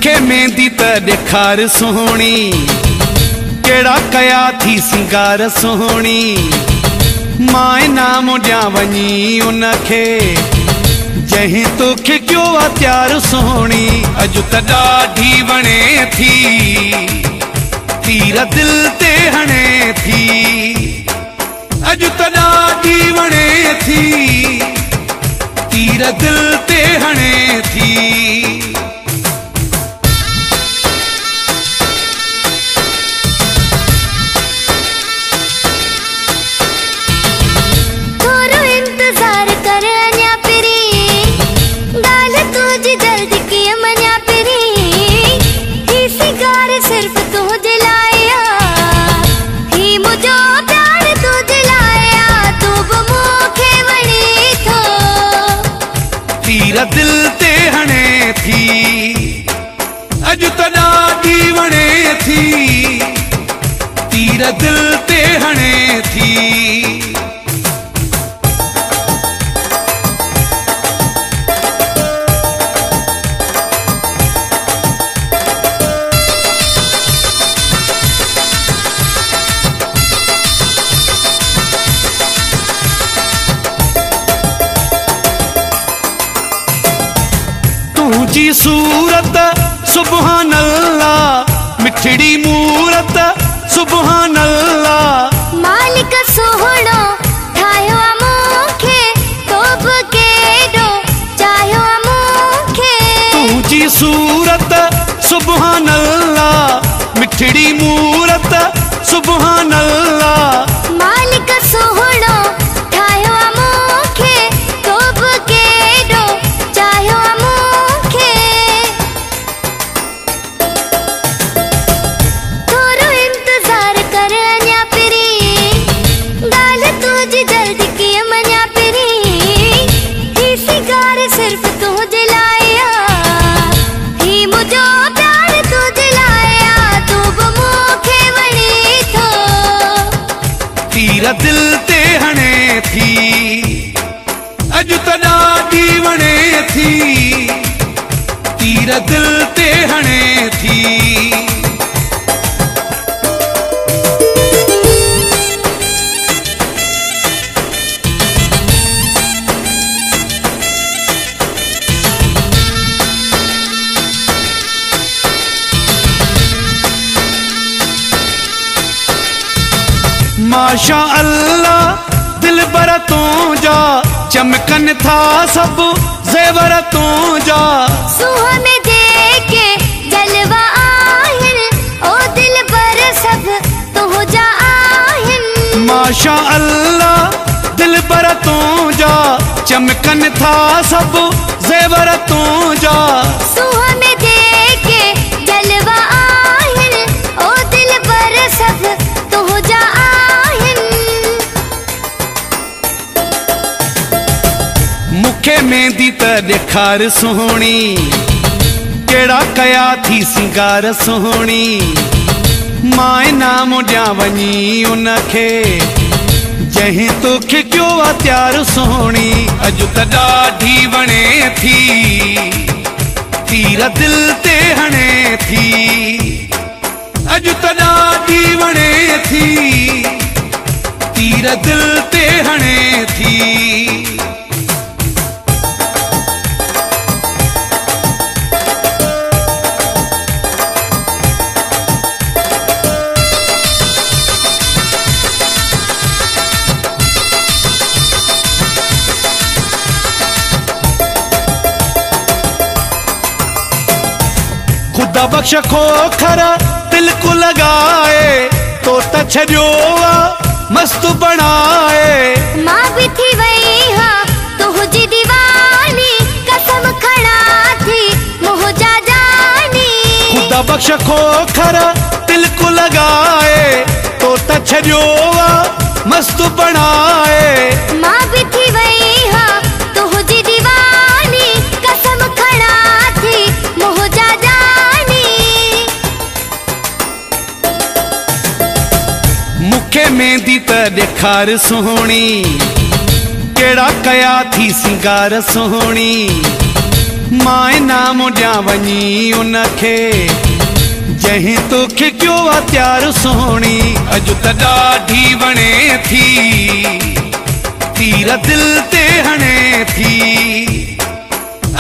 मुखे मेहंदी त ॾेखार सोहणी, केड़ा कया थी सिंगार सोहणी। मां नाम ॾियां वञी उनखे जहीं तोखे कयो आ प्यार सोहणी। अॼु त ॾाढी वणे थी, तीर दिल ते हणे थी। अॼु त ॾाढी वणे थी, तीर दिल ते हणे थी। दिल ते हणे थी, अॼु त ॾाढी वणे थी, तीर दिल ते हणे थी। जी सूरत सुभान अल्लाह, मिठड़ी मूरत सुभान अल्लाह। मालिक सोहणो ठाहियो मूंखे, तोब केॾो चाहियो मूंखे। तुंहिंजी सूरत सुभान अल्लाह, मिठड़ी मूरत सुभान अल्लाह। मालिक सोहणो ठाहियो मूंखे, तोब केॾो चाहियो मूंखे। थोरो इंतज़ार कर अञा पिरी, ॻाल्हि तुंहिंजी जल्दी कीअं मञा पिरी। ही सिंगार सिर्फ़ तुंहिंजे लाइ आ, ही मुंहिंजो प्यार तुंहिंजे लाइ आ। तूं बि मूंखे वणी थो, तीर दिल ते हणे थी। अॼु त ॾाढी वणे थी, तीर दिल ते हणे थी। माशा अल्लाह दिल बर तूं जा, चमकन था सब ज़ेवर तूं जा। सुहाने जेके जलवा आहिनि, ओ दिल बर सब तुंहिंजा आहिनि। माशा अल्लाह दिल बर तूं जा, चमकन था सब ज़ेवर तूं जा। सुहाने जेके जलवा आहिनि, ओ दिल बर सब तुंहिंजा आहिनि। मुखे मेहंदी त ॾेखार सोहणी, केड़ा कया थी सिंगार सोहणी। मां नाम ॾियां वञी उनखे जहीं तोखे कयो आ प्यार सोहणी। अॼु त ॾाढी वणे थी, तीर दिल ते हणे थी। अॼु त ॾाढी वणे थी, तीर दिल ते हणे थी। खुदा बख्श खोखर दिल को लगाए, तो त छॾियो आ मस्त बणाए। मां बि थी वई हां तुंहिंजी दीवानी, कसम खणा थी मुंहिंजा जानी। खुदा बख्श खोखर दिल को लगाए, तो त छॾियो आ मस्त बणाए। मां बि थी वई हां तुंहिंजी दीवानी, कसम खणा थी मुंहिंजा जानी। मुखे मेहंदी त ॾेखार सोहणी, केड़ा कया थी सिंगार सोहणी। मां नाम ॾियां वञी उनखे जंहिं तोखे कयो आहे प्यार सोहणी। अॼु त ॾाढी वणे थी तीर दिल ते हणे थी।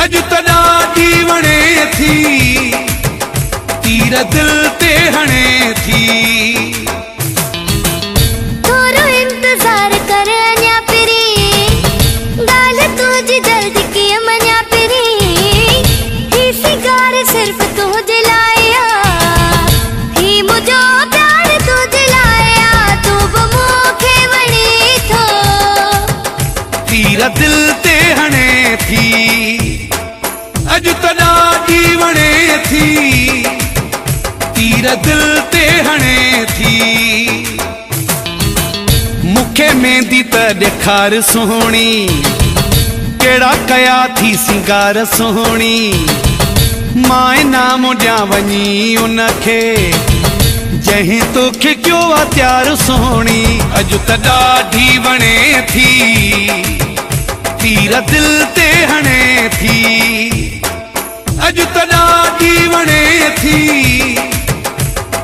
अॼु त ॾाढी वणे थी तीर दिल ते हणे थी। थोरो इंतज़ार कर अञा पिरी ॻाल्हि तुंहिंजी जल्दी कीअं मञा पिरी। ही सिंगार सिर्फ़ तुंहिंजे लाइ ही मुंहिंजो प्यार तुंहिंजे लाइ तूं बि मूंखे वणी थो। तीर दिल ते हणे थी। अॼु त ॾाढी वणे थी तीर दिल ते हणे थी। मूंखे मेहंदी त ॾेखार सोहणी कहिड़ा कया थी सिंगार सोहणी। मां नाम ॾियां वञी उनखे जंहिं तोखे कयो आहे प्यार सोहणी। अॼु त ॾाढी वणे थी तीर दिल ते हणे थी। अॼु त ॾाढी वणे थी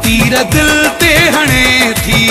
तीर दिल ते हणे थी।